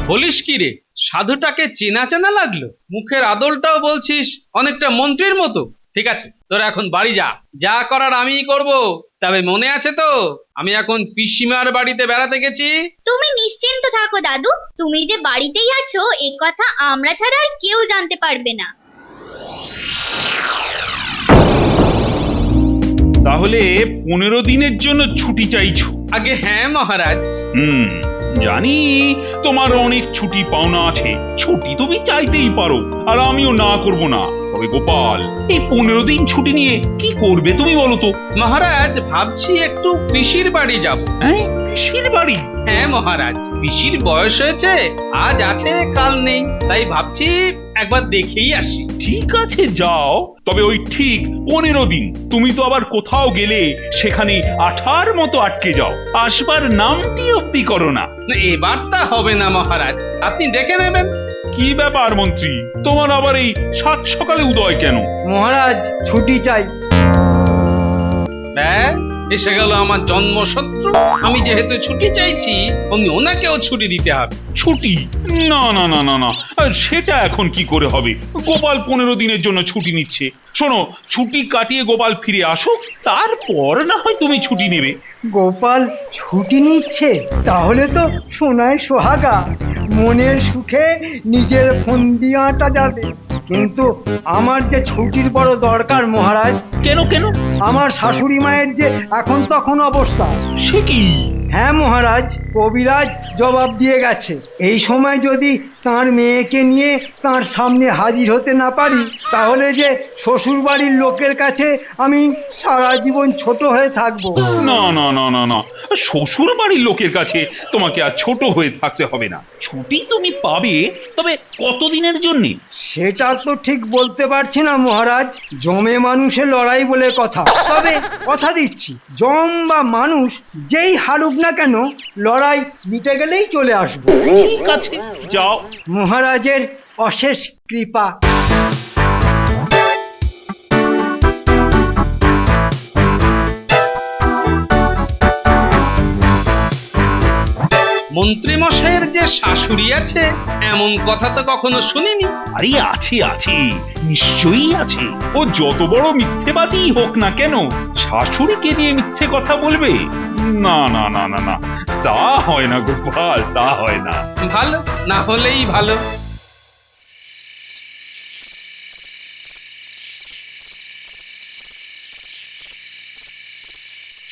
বলিস কি রে, সাধুটাকে চেনা চেনা লাগলো, মুখের আদলটাও বলছিস অনেকটা মন্ত্রীর মতো। ঠিক আছে, তোরা এখন বাড়ি যা, যা করার আমিই করব। তবে মনে আছে তো, আমি এখন পিসিমার বাড়িতে বেড়াতে গেছি। তুমি নিশ্চিন্ত থাকো দাদু, তুমি যে বাড়িতেই আছো এ কথা আমরা ছাড়া আর কেউ জানতে পারবে না। তাহলে 15 দিনের জন্য ছুটি চাইছো? আগে হ্যাঁ মহারাজ। জানি তোমার অনেক ছুটি পাওনা আছে, ছুটি তুমি চাইতেই পারো, আর আমিও না করব না। তবে গোপাল, এই 15 দিন ছুটি নিয়ে কি করবে তুমি বলো তো? মহারাজ, ভাবছি একটু পিসির বাড়ি যাব। হ্যাঁ, পিসির বাড়ি? হ্যাঁ মহারাজ, পিসির বয়স হয়েছে, আজ আছে কাল নেই, তাই ভাবছি একবার দেখেই আসি। ঠিক আছে, যাও, তবে ওই ঠিক 15 দিন। তুমি তো আবার কোথাও গেলে সেখানে আঠার মতো আটকে যাও, আসবার নামটি অব্দি করো না। এবার তা হবে না মহারাজ, আপনি দেখে নেবেন। কি ব্যাপার মন্ত্রী, তোমার আবার এই সাত সকালে উদয় কেন? মহারাজ, ছুটি চাই। ব্যাস, এসে গেল আমার জন্মশত্রু। আমি যেহেতু ছুটি চাইছি, অমনি ওনাকেও ছুটি দিতে হবে। ছুটি? না না না না না, সেটা এখন কি করে হবে? গোপাল 15 দিনের জন্য ছুটি নিচ্ছে। শোনো, ছুটি কাটিয়ে গোপাল ফিরে আসুক, তারপর না হয় তুমি ছুটি নেবে। গোপাল ছুটি নিচ্ছে? তাহলে তো সোনায় সোহাগা, মনের সুখে নিজের ফন্দি আঁটা যাবে। কিন্তু আমার যে ছুটির বড় দরকার মহারাজ। কেন কেন? আমার শাশুড়ি মায়ের যে এখন তখন অবস্থা। সে কি? হ্যাঁ মহারাজ, কবিরাজ জবাব দিয়ে গেছে, এই সময় যদি তার মেয়েকে নিয়ে তার সামনে হাজির হতে না পারি, তাহলে যে শ্বশুর বাড়ির লোকের কাছে আমি সারা জীবন ছোট হয়ে থাকবো। না না না না না, শ্বশুর বাড়ির লোকের কাছে তোমাকে আর ছোট হয়ে থাকতে হবে না। ছুটি তুমি পাবে, তবে কতদিনের জন্য সেটা তো ঠিক বলতে পারছি না মহারাজ, জমে মানুষের লড়াই বলে কথা। তবে কথা দিচ্ছি, জম বা মানুষ যেই হারুক না কেন, লড়াই মিটে গেলেই চলে আসবো। ঠিক আছে, যাও। মহারাজের অশেষ কৃপা। মন্ত্রী মশাইয়ের যে শাশুড়ি আছে, এমন কথা তো কখনো শুনিনি। আরে আছে আছে, নিশ্চয়ই আছে। ও যত বড় মিথ্যেবাদী হোক না কেন, শাশুড়িকে নিয়ে মিথ্যে কথা বলবে? না না না না না, তা হয় না গোপাল, তা হয় না। ভালো, না হলেই ভালো।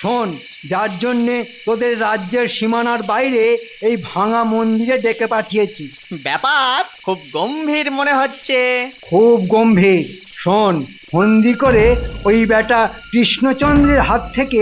শোন, যার জন্যে তোদের রাজ্যের সীমানার বাইরে এই ভাঙা মন্দিরে ডেকে পাঠিয়েছি। ব্যাপার খুব গম্ভীর মনে হচ্ছে। খুব গম্ভীর। শোন, বন্দি করে ওই বেটা কৃষ্ণচন্দ্রের হাত থেকে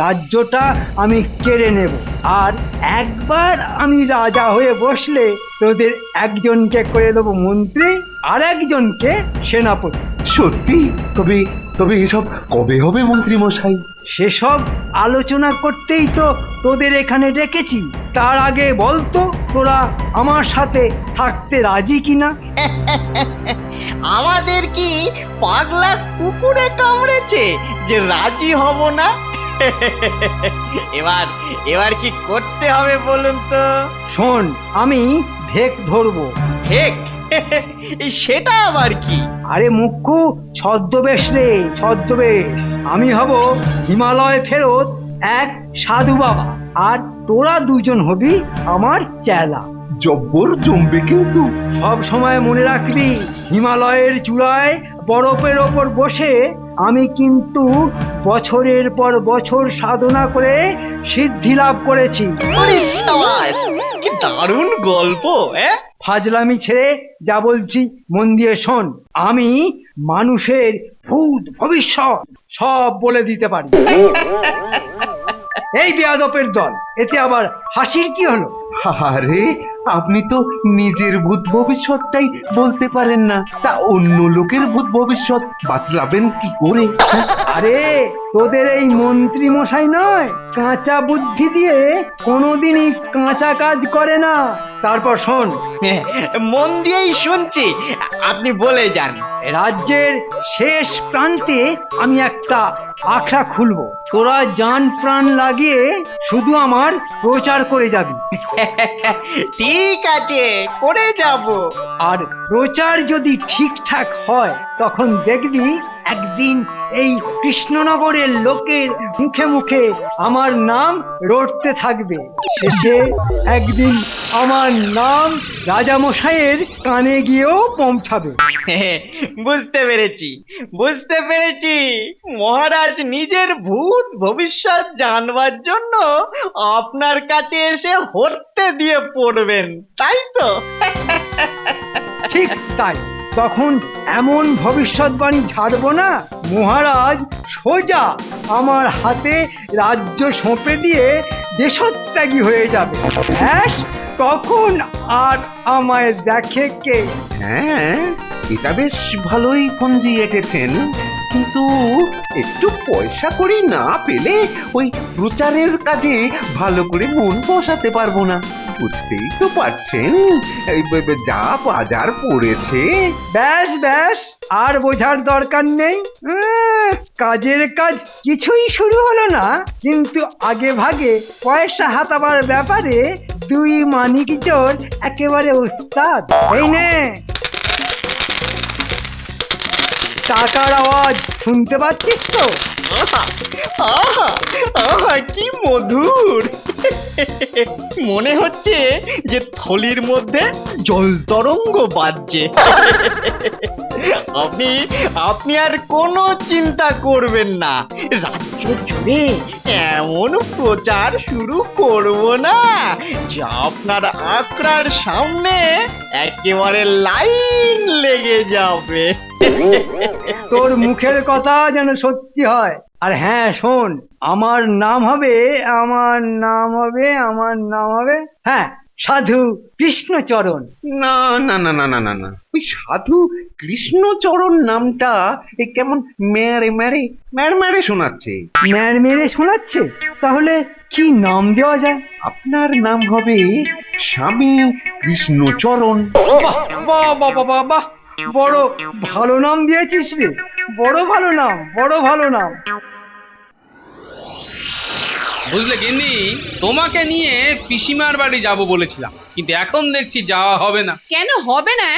রাজ্যটা আমি কেড়ে নেব, আর একবার আমি রাজা হয়ে বসলে তোদের একজনকে করে দেবো মন্ত্রী, আর একজনকে সেনাপতি। সত্যি? তবে তবে এসব কবে হবে মন্ত্রী মশাই? সেসব আলোচনা করতেই তো তোদের এখানে ডেকেছি। তার আগে বলতো, তোরা আমার সাথে থাকতে রাজি কিনা? আমাদের কি পাগলা কুকুরে কামড়েছে যে রাজি হব না? এবার এবার কি করতে হবে বলুন তো? শোন, আমি ভেক ধরবো। ঠিক। সেটা আবার কি? আরে মুখ্যু, ছদ্মবেশ রে, ছদ্মবেশ। আমি হব হিমালয় ফেরত এক সাধু বাবা, আর তোরা দুজন হবি আমার চেলা। জব্বর জমবে কিন্তু। সব সময় মনে রাখবি, হিমালয়ের চূড়ায় বরফের ওপর বসে আমি কিন্তু বছরের পর বছর সাধনা করে সিদ্ধি লাভ করেছি। ওরে সাবাস, কি দারুণ গল্প! ফাজলামি ছেড়ে যা বলছি মন দিয়ে শোন। আমি মানুষের ভূত ভবিষ্যৎ সব বলে দিতে পারি। এই বেয়াদপের দল, এতে আবার হাসির কি হলো? আরে, আপনি তো নিজের ভূত ভবিষ্যৎটাই বলতে পারেন না, তা অন্য লোকের ভূত ভবিষ্যৎ বাতলাবেন কি করে? আরে, তোদের এই মন্ত্রী মশাই নয়, কাঁচা বুদ্ধি দিয়ে কোনোদিনই কাঁচা কাজ করে না। তারপর শোন, মন দিয়েই শুনছি, আপনি বলে যান। রাজ্যের শেষ প্রান্তে আমি একটা আখড়া খুলবো, তোরা জান প্রাণ লাগিয়ে শুধু আমার প্রচার করে যাবি। ঠিক ঠিক আছে, করে যাব। আর প্রচার যদি ঠিকঠাক হয় তখন দেখবি একদিন এই কৃষ্ণনগরের লোকের মুখে মুখে আমার নাম রটতে থাকবে। শেষে একদিন আমার নাম রাজামশাইয়ের কানে গিয়েও পৌঁছাবে। বুঝতে পেরেছি, বুঝতে পেরেছি। মহারাজ নিজের ভূত ভবিষ্যৎ জানবার জন্য আপনার কাছে এসে হত্যে দিয়ে পড়বেন, তাই তো? ঠিক তাই। তখন এমন ভবিষ্যৎবাণী ছাড়বো না, মহারাজ সোজা আমার হাতে রাজ্য সঁপে দিয়ে দেশত্যাগী হয়ে যাবে। ব্যাস, তখন আর আমায় দেখে কে? হ্যাঁ, এটা বেশ ভালোই ফন্দি এঁটেছেন, কিন্তু একটু পয়সা করি না পেলে ওই প্রচারের কাজে ভালো করে মন বসাতে পারবো না। বুঝতেই তো পারছেন এই যা বাজার পড়েছে। ব্যাস ব্যাস, আর বোঝার দরকার নেই। কাজের কাজ কিছুই শুরু হলো না, কিন্তু আগে ভাগে পয়সা হাতাবার ব্যাপারে দুই মানিক চোর একেবারে উস্তাদ। এই নে, টাকার আওয়াজ শুনতে পাচ্ছিস তো? আহা, আহা, আহা, কি মধুর! মনে হচ্ছে যে থলির মধ্যে জল তরঙ্গ বাজছে। আপনি আপনি আর কোনো চিন্তা করবেন না, রাজ্য জুড়ে এমন প্রচার শুরু করব না যে আপনার আখড়ার সামনে একেবারে লাইন লেগে যাবে। তোর মুখের কথা যেন সত্যি হয়। আর হ্যাঁ শোন, আমার নাম হবে হ্যাঁ, সাধু কৃষ্ণচরণ। না না না না না না না, ওই সাধু কৃষ্ণচরণ নামটা কেমন মেরে মেরে মেরে মেরে শোনাচ্ছে। ম্যার মেরে শোনাচ্ছে? তাহলে কি নাম দেওয়া যায়? আপনার নাম হবে স্বামী কৃষ্ণচরণ। বাহ বাহ বাহ বাহ বাহ বাহ, বড় ভালো নাম দিয়েছিস রে, বড় ভালো নাম, বড় ভালো নাম। বুঝলে গিন্নি, তোমাকে নিয়ে পিসিমার বাড়ি যাব বলেছিলাম, কিন্তু এখন দেখছি যাওয়া হবে না। কেন হবে না?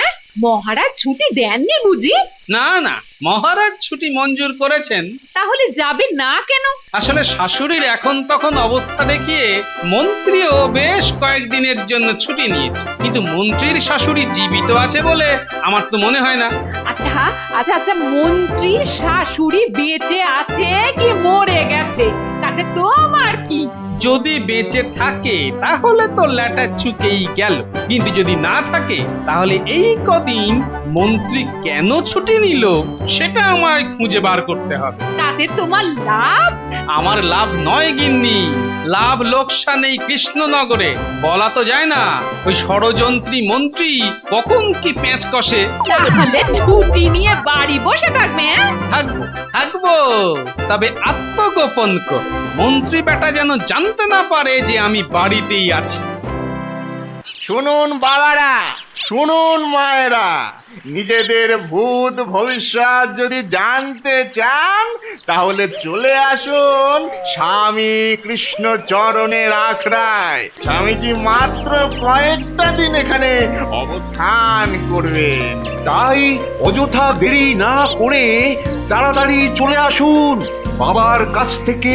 মহারাজ ছুটি দেননি বুঝি? না না, মহারাজ ছুটি মঞ্জুর করেছেন। তাহলে যাবে না কেন? আসলে শাশুড়ির এখন তখন অবস্থা দেখিয়ে মন্ত্রীও বেশ কয়েকদিনের জন্য ছুটি নিয়েছে, কিন্তু মন্ত্রীর শাশুড়ি জীবিত আছে বলে আমার তো মনে হয় না। আচ্ছা আচ্ছা আচ্ছা, মন্ত্রী শাশুড়ি বেঁচে আছে কি মরে গেছে তাতে তোমার কি? যদি বেঁচে থাকে তাহলে তো ল্যাটা চুকেই গেল, কিন্তু যদি না থাকে তাহলে এই কদিন মন্ত্রী কেন ছুটি নিল সেটা আমায় খুঁজে বার করতে হবে। তাতে তোমার লাভ? আমার লাভ নয় গিন্নি, লাভ লোকসান এই কৃষ্ণনগরে বলা তো যায় না। ওই ষড়যন্ত্রী মন্ত্রী কখন কি পেঁচ কষে। তাহলে ছুটি নিয়ে বাড়ি বসে থাকবে? থাকবো থাকবো, তবে আত্মগোপন কর, মন্ত্রী বেটা যেন জানতে না পারে যে আমি বাড়িতেই আছি। শুনুন বাবারা, শুনুন মায়েরা, নিজেদের ভূত ভবিষ্যৎ যদি জানতে চান তাহলে চলে আসুন স্বামী কৃষ্ণচরণের আখড়ায়। স্বামীজি মাত্র কয়েকটা দিন এখানে অবস্থান করবেন। তাই অযথা দেরি না করে তাড়াতাড়ি চলে আসুন। বাবার কাছ থেকে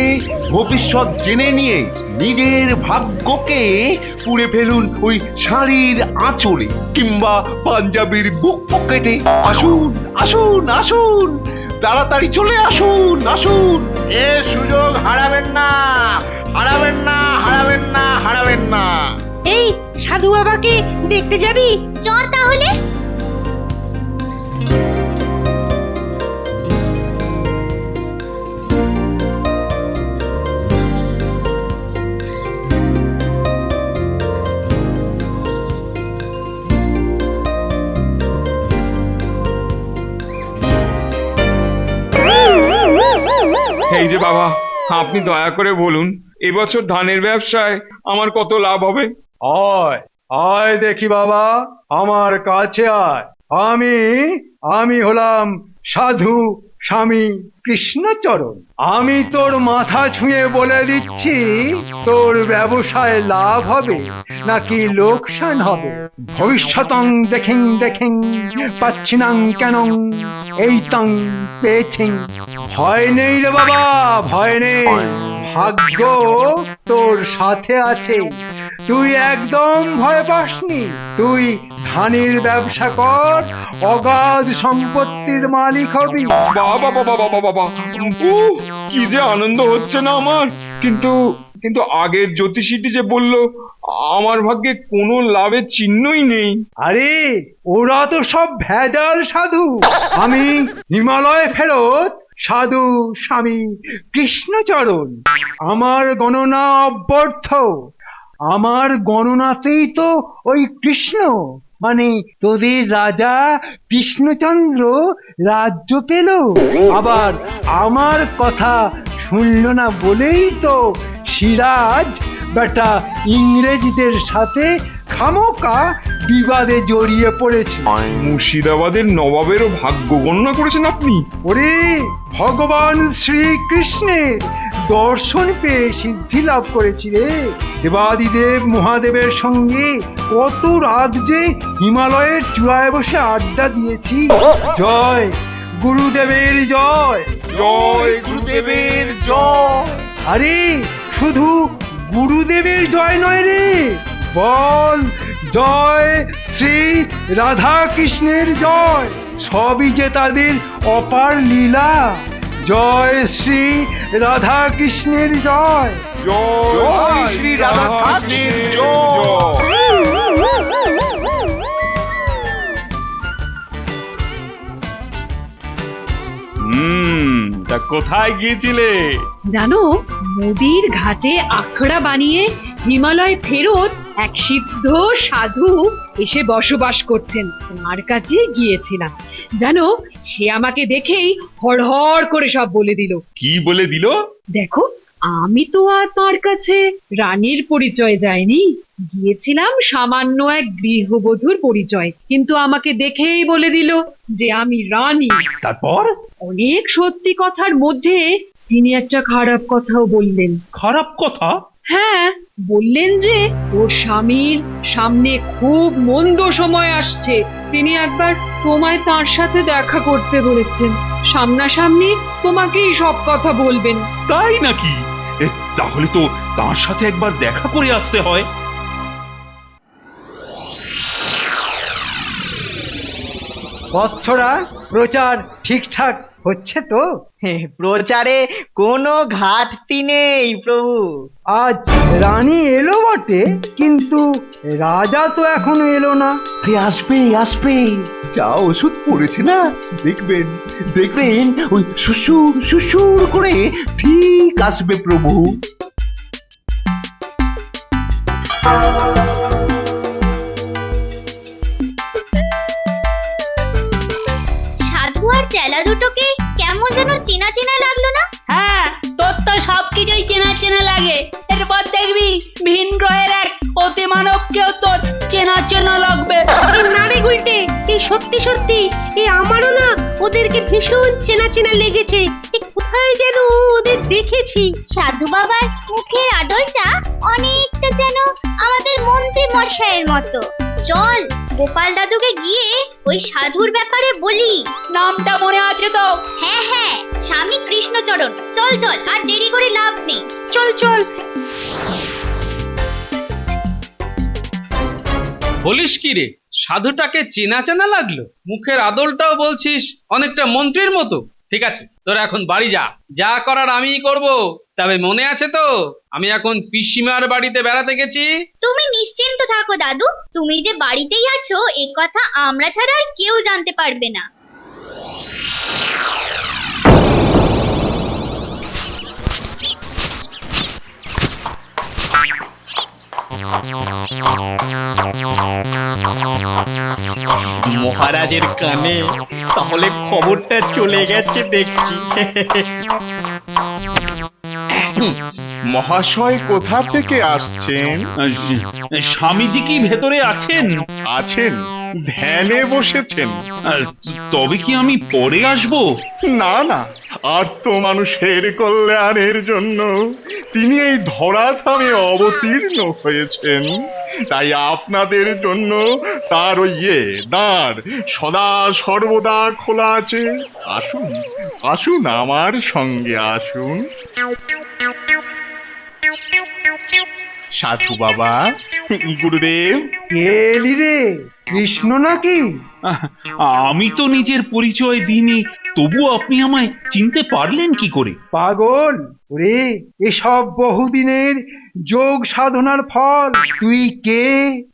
ভবিষ্যৎ জেনে নিয়ে নিজের ভাগ্যকে পুড়ে ফেলুন ওই শাড়ির আঁচলে কিংবা পাঞ্জাবির বুক পকেটে। আসুন আসুন আসুন, তাড়াতাড়ি চলে আসুন আসুন। এ সুযোগ হারাবেন না, হারাবেন না, হারাবেন না, হারাবেন না। এই সাধু বাবাকে দেখতে যাবি? চ তাহলে। এই যে বাবা, আপনি দয়া করে বলুন এবছর ধানের ব্যবসায় আমার কত লাভ হবে? আয় আয় দেখি বাবা, আমার কাছে আয়। আমি হলাম সাধু স্বামী কৃষ্ণচরণ, আমি তোর মাথা ছুঁয়ে বলে দিচ্ছি, তোর ব্যবসায় লাভ হবে নাকি লোকসান হবে। ভবিষ্যতং দেখেন দেখেন, পাচ্ছিনাং কেন, এই তং পেয়েছেন। ভয় নেই রে বাবা, ভয় নেই, ভাগ্য তোর সাথে আছে। তুই একদম ভয় পাসনি। তুই ধানের ব্যবসা কর, অগাধ সম্পত্তির মালিক হবি। বাবা বাবা বাবা বাবা, কি যে আনন্দ হচ্ছে না আমার। কিন্তু কিন্তু আগের জ্যোতিষীটি যে বলল আমার ভাগ্যে কোনো লাভের চিহ্নই নেই। আরে ওরা তো সব ভেজাল সাধু। আমি হিমালয় ফেরত সাধু স্বামী কৃষ্ণচরণ, আমার গণনা অব্যর্থ। আমার গণনাতেই তো ওই কৃষ্ণ মানে তোদের রাজা কৃষ্ণচন্দ্র রাজ্য পেল। আবার আমার কথা শুনল না বলেই তো সিরাজ বেটা ইংরেজদের সাথে খামোকা বিবাদে জড়িয়ে পড়েছে। মুর্শিদাবাদের নবাবেরও ভাগ্য গণনা করেছেন আপনি? ওরে, ভগবান শ্রীকৃষ্ণের দর্শন পেয়ে সিদ্ধি লাভ করেছি রে। দেবাদিদেব মহাদেবের সঙ্গে কত রাত যে হিমালয়ের চূড়ায় বসে আড্ডা দিয়েছি। জয় গুরুদেবের জয়, জয় গুরুদেবের জয়। আরে শুধু গুরুদেবের জয় নয় রে, বল জয় শ্রী রাধা কৃষ্ণের জয়। সবই যে তাদের অপার লীলা। জয় শ্রী রাধা কৃষ্ণের জয়। জয় শ্রী রাধা কৃষ্ণের জয়। তা কোথায় গিয়েছিলে? জানো, নদীর ঘাটে আখড়া বানিয়ে হিমালয় ফেরত এক সিদ্ধ সাধু এসে বসবাস করছেন, তার কাছে গিয়েছিলাম। জানো, সে আমাকে দেখেই হড়হড় করে সব বলে দিল। কি বলে দিল? দেখো, আমি তো আর তার কাছে রানীর পরিচয় যাইনি, গিয়েছিলাম সামান্য এক গৃহবধূর পরিচয়, কিন্তু আমাকে দেখেই বলে দিল যে আমি রানী। তারপর? অনেক সত্যি কথার মধ্যে তিনি একটা খারাপ কথাও বললেন। খারাপ কথা? হ্যাঁ, বললেন যে ওর স্বামীর সামনে খুব মন্দ সময় আসছে, তিনি একবার তোমায় তার সাথে দেখা করতে বলেছেন, সামনাসামনি তোমাকেই সব কথা বলবেন। তাই নাকি? তাহলে তো তার সাথে একবার দেখা করে আসতে হয়। বৎসরা, প্রচার ঠিকঠাক হচ্ছে তো? প্রচারে কোনো ঘাটতি নেই প্রভু। আজ রানী এলো বটে, কিন্তু রাজা তো এখনো এলো না। আরে আসবে আসবে, যা ওষুধ পড়েছে না, দেখবেন দেখবেন ওই সুসুর সুসুর করে ঠিক আসবে প্রভু। সাধু আর চেলা দুটোকে কেমন যেন চেনা চেনা লাগলো না? হ্যাঁ, তোর তো সবকিছুই চেনা চেনা লাগে। এরপর দেখবি ভিন গ্রহের এক অতিমানবকেও তোর চেনা চেনা লাগবে। না রে গুলটে, এই সত্যি সত্যি আমারও না ওদেরকে ভীষণ চেনা চেনা লেগেছে। কোথায় যেন ওদের দেখেছি। সাধু বাবার মুখের আদলটা অনেকটা যেন আমাদের মন্ত্রী মশাইয়ের মতো। চল গোপাল দাদুকে গিয়ে ওই সাধুর ব্যাপারে বলি। নামটা মনে আছে তো? হ্যাঁ হ্যাঁ, স্বামী কৃষ্ণচরণ। চল চল, আর দেরি করে লাভ নেই। চল চল। বলিস কি রে, সাধুটাকে চেনা চেনা লাগলো? মুখের আদলটাও বলছিস অনেকটা মন্ত্রীর মতো। ঠিক আছে, তোরা এখন বাড়ি যা, যা করার আমিই করব। তবে মনে আছে তো, আমি এখন পিসিমার বাড়িতে বেড়াতে গেছি। তুমি নিশ্চিন্ত থাকো দাদু, তুমি যে বাড়িতেই আছো এ কথা আমরা ছাড়া আর কেউ জানতে পারবে না। মহারাজের কানে তাহলে খবরটা চলে গেছে দেখছি। মহাশয় কোথা থেকে আসছেন? স্বামীজি কি ভেতরে আছেন? আছেন ধ্যানে বসেছেন। তবে কি আমি পরে আসবো? না না, আর তো মানুষের কল্যাণের জন্য তিনি এই ধরাধামে অবতীর্ণ হয়েছেন। তাই আপনাদের জন্য তার ওই দ্বার সদা সর্বদা খোলা আছে। আসুন আসুন, আমার সঙ্গে আসুন। সাধু বাবা, গুরুদেব। এলি রে, কৃষ্ণ নাকি? আহ, আমি তো নিজের পরিচয় দিইনি, তবু আপনি আমায় চিনতে পারলেন কি করে? পাগল ওরে, এসব বহুদিনের যোগ সাধনার ফল। তুই কে,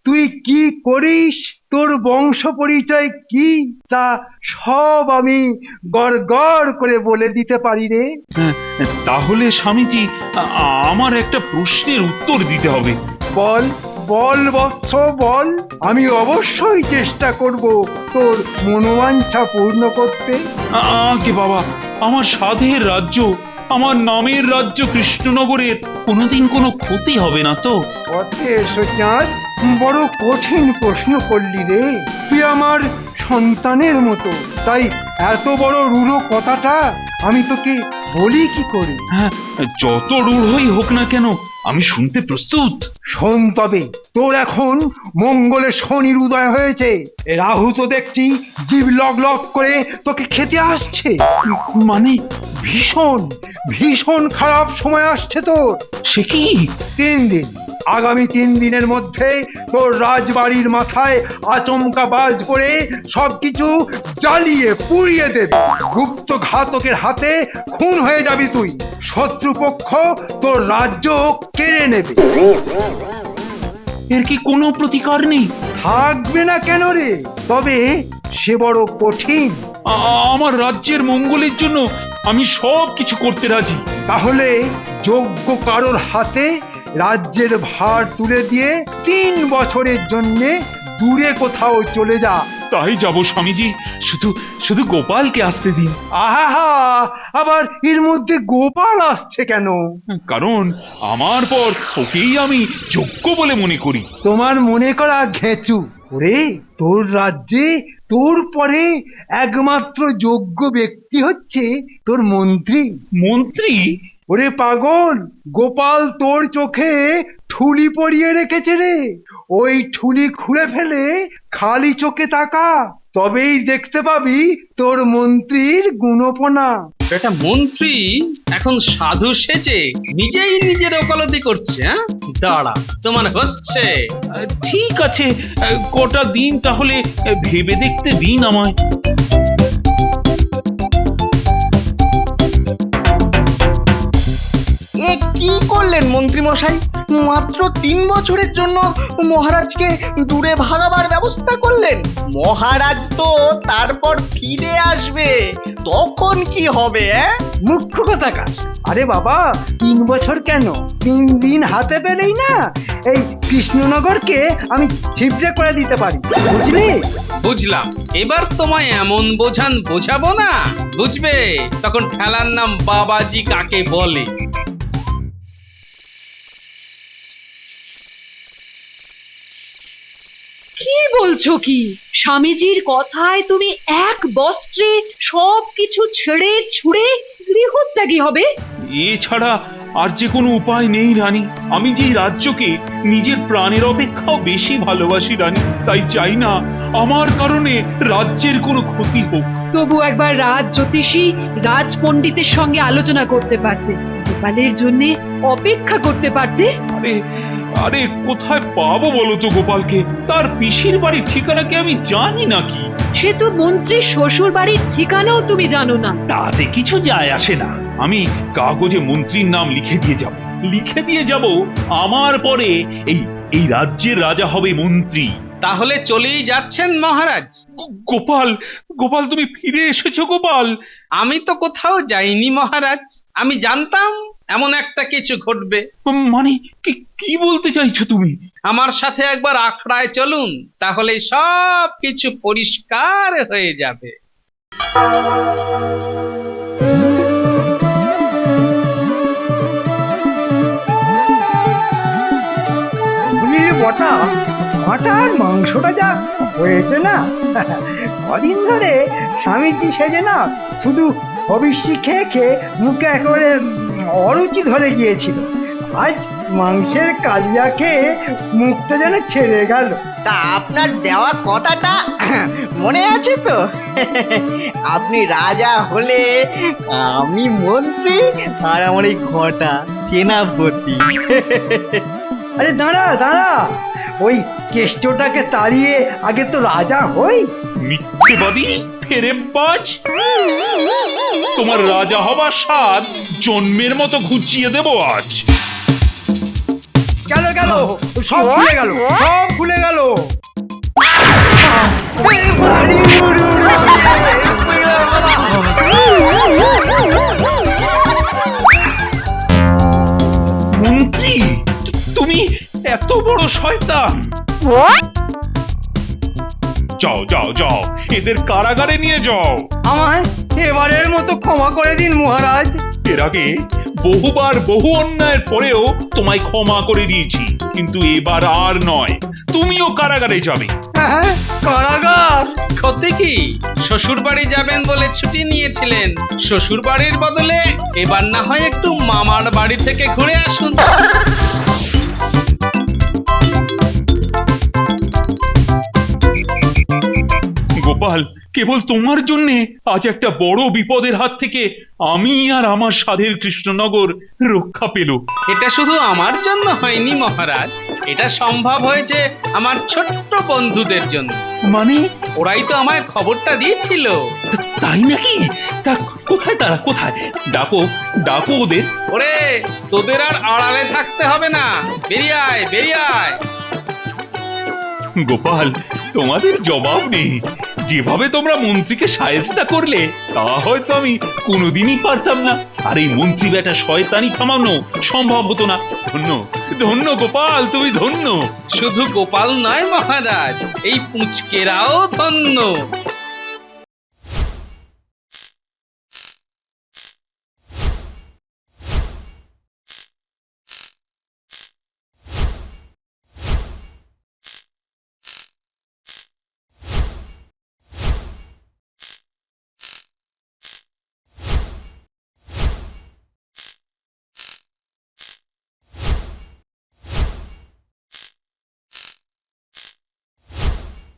তুই কি করিস, তোর বংশ পরিচয় কি, তা সব আমি গড় গড় করে বলে দিতে পারি রে। তাহলে স্বামীজি, আমার একটা প্রশ্নের উত্তর দিতে হবে। বল বল বৎস বল, আমি অবশ্যই চেষ্টা করব তোর মনোবাঞ্ছা পূর্ণ করতে। আগে বাবা, আমার সাধের রাজ্য, আমার নামের রাজ্য কৃষ্ণনগরের কোনোদিন কোনো ক্ষতি হবে না তো? পথে এসো চাঁদ, বড় কঠিন প্রশ্ন করলি রে। তুই আমার সন্তানের মতো, তাই এত বড় রূঢ় কথাটা আমি তোকে বলি কি করে? হ্যাঁ, যত রূঢ়ই হোক না কেন, আমি শুনতে প্রস্তুত। শোন তবে, তোর এখন মঙ্গলে শনির উদয় হয়েছে। রাহু তো দেখছি জীব লগ লগ করে তোকে খেতে আসছে। মানে? ভীষণ ভীষণ খারাপ সময় আসছে তোর। সে কি? 3 দিন, আগামী 3 দিনের মধ্যে তোর রাজবাড়ির মাথায় আচমকা বাজ পড়ে সবকিছু জ্বালিয়ে পুড়িয়ে দেবে। গুপ্ত ঘাতকের হাতে খুন হয়ে যাবি তুই। শত্রুপক্ষ তোর রাজ্য কেড়ে নেবে। এর কি কোনো প্রতিকার নেই? থাকবে না কেন রে? তবে সে বড় কঠিন। আমার রাজ্যের মঙ্গলের জন্য আমি সব কিছু করতে রাজি। তাহলে যোগ্য কারোর হাতে রাজ্যের ভার তুলে দিয়ে 3 বছরের জন্যে দূরে কোথাও চলে যা। তাই যাব স্বামীজি, শুধু শুধু গোপালকে আসতে দিন। আহা, আবার এর মধ্যে গোপাল আসছে কেন? কারণ আমার পর ওকেই আমি যোগ্য বলে মনে করি। তোমার মনে করা ঘেঁচু। ওরে, তোর রাজ্যে তোর পরে একমাত্র যোগ্য ব্যক্তি হচ্ছে তোর মন্ত্রী। মন্ত্রী? ওরে পাগল, গোপাল তোর চোখে ঠুলি পরিয়ে রেখেছে রে। ওই ঠুলি খুলে ফেলে খালি চোখে তাকা, তবেই দেখতে পাবি তোর মন্ত্রীর গুণপনা। একটা মন্ত্রী এখন সাধু সেজে নিজেই নিজের ওকালতি করছে। হ্যাঁ, দাঁড়া, তোমার হচ্ছে। ঠিক আছে, কটা দিন তাহলে ভেবে দেখতে দিন আমায়। এ কি করলেন মন্ত্রী মশাই? মাত্র 3 বছরের জন্য মহারাজকে দূরে ভাগাবার ব্যবস্থা করলেন। মহারাজ তো তারপর ফিরে আসবে, তখন কি হবে? মুখ্য কথা কাজ। আরে বাবা, 3 বছর কেন, 3 দিন হাতে পেলেই না এই কৃষ্ণনগরকে আমি ছিপড়ে করে দিতে পারি, বুঝলি? বুঝলাম। এবার তোমায় এমন বোঝাবো না, বুঝবে? তখন খেলার নাম বাবাজি কাকে বলে। কি বলছো কি? স্বামীজির কথায় তুমি এক বস্ত্রে সবকিছু ছেড়ে ছুড়ে গৃহত্যাগী হবে? এছাড়া আর যে কোনো উপায় নেই রানী। আমি যে রাজ্যকে নিজের প্রাণের অপেক্ষাও বেশি ভালোবাসি রানী, তাই চাই না আমার কারণে রাজ্যের কোনো ক্ষতি হোক। তবু একবার রাজ জ্যোতিষী রাজ পণ্ডিতের সঙ্গে আলোচনা করতে পারতে, গোপালের জন্য অপেক্ষা করতে পারতে। আরে আরে, কোথায় পাবো বলো তো গোপালকে? তার পিসির বাড়ির ঠিকানা কি আমি জানি নাকি? সে তো মন্ত্রীর শ্বশুর বাড়ির ঠিকানাও তুমি জানো না। তাতে কিছু যায় আসে না। আমি কাগজে মন্ত্রীর নাম লিখে দিয়ে যাব আমার পরে এই রাজ্যের রাজা হবে মন্ত্রী। তাহলে চলেই যাচ্ছেন মহারাজ? গোপাল, গোপাল তুমি ফিরে এসেছো গোপাল? আমি তো কোথাও যাইনি মহারাজ। আমি জানতাম এমন একটা কিছু ঘটবে। মানে কি বলতে চাইছো তুমি? আমার সাথে একবার আখড়ায় চলুন, তাহলে সব কিছু পরিষ্কার হয়ে যাবে। বুঝলি বটা, মাটার মাংসটা যা হয়েছে না কদিন ধরে স্বামীজি সেজে না শুধু ভবিষ্যৎ খেয়ে খেয়ে মুখে একেবারে অরুচি ধরে গিয়েছিল। আজ মাংসের কালিয়া খেয়ে মুখটা যেন ছেড়ে গেল। তা আপনার দেওয়া কথাটা মনে আছে তো? আপনি রাজা হলে আমি মন্ত্রী আর আমার এই ঘটা সেনাপতি। আরে দাঁড়া দাঁড়া, ওই কেষ্টটাকে তাড়িয়ে আগে তো রাজা হই। মিথ্যেবাদী ফেরেববাজ, তোমার রাজা হবার স্বাদ জন্মের মতো ঘুচিয়ে দেব আজ। গেল গেল, সব ভুলে গেল, সব ভুলে গেল। মন্ত্রী, তুমি এত বড় শয়তান! যাও যাও যাও, এদের কারাগারে নিয়ে যাও। আমায় এবারের মতো ক্ষমা করে দিন মহারাজ। এর আগে বহুবার বহু অন্যায়ের পরেও তোমায় ক্ষমা করে দিয়েছি, কিন্তু এবার আর নয়, তুমিও কারাগারে যাবে। হ্যাঁ, কারাগার? ক্ষতি কি? শ্বশুর বাড়ি যাবেন বলে ছুটি নিয়েছিলেন, শ্বশুর বাড়ির বদলে এবার না হয় একটু মামার বাড়ি থেকে ঘুরে আসুন। গোপাল, কেবল তোমার জন্যে আজ একটা বড় বিপদের হাত থেকে আমি আর আমার সাধের কৃষ্ণনগর রক্ষা পেল। এটা শুধু আমার জন্য হয়নি মহারাজ, এটা সম্ভব হয়েছে আমার ছোট্ট বন্ধুদের জন্য। মানে? ওরাই তো আমায় খবরটা দিয়েছিল। তাই নাকি? তা কোথায় তারা, কোথায়? ডাকো ডাকো ওদের। ওরে, তোদের আর আড়ালে থাকতে হবে না, বেরিয়ে আয় বেরিয়ে আয়। গোপাল, তোমাদের জবাব নেই। যেভাবে তোমরা মন্ত্রীকে সায়স্তা করলে তা হয়তো আমি কোনোদিনই পারতাম না। আর এই মন্ত্রী বেটা শয়তানি থামানো সম্ভব হতো না। ধন্য ধন্য গোপাল, তুমি ধন্য। শুধু গোপাল নয় মহারাজ, এই পুঁচকেরাও ধন্য।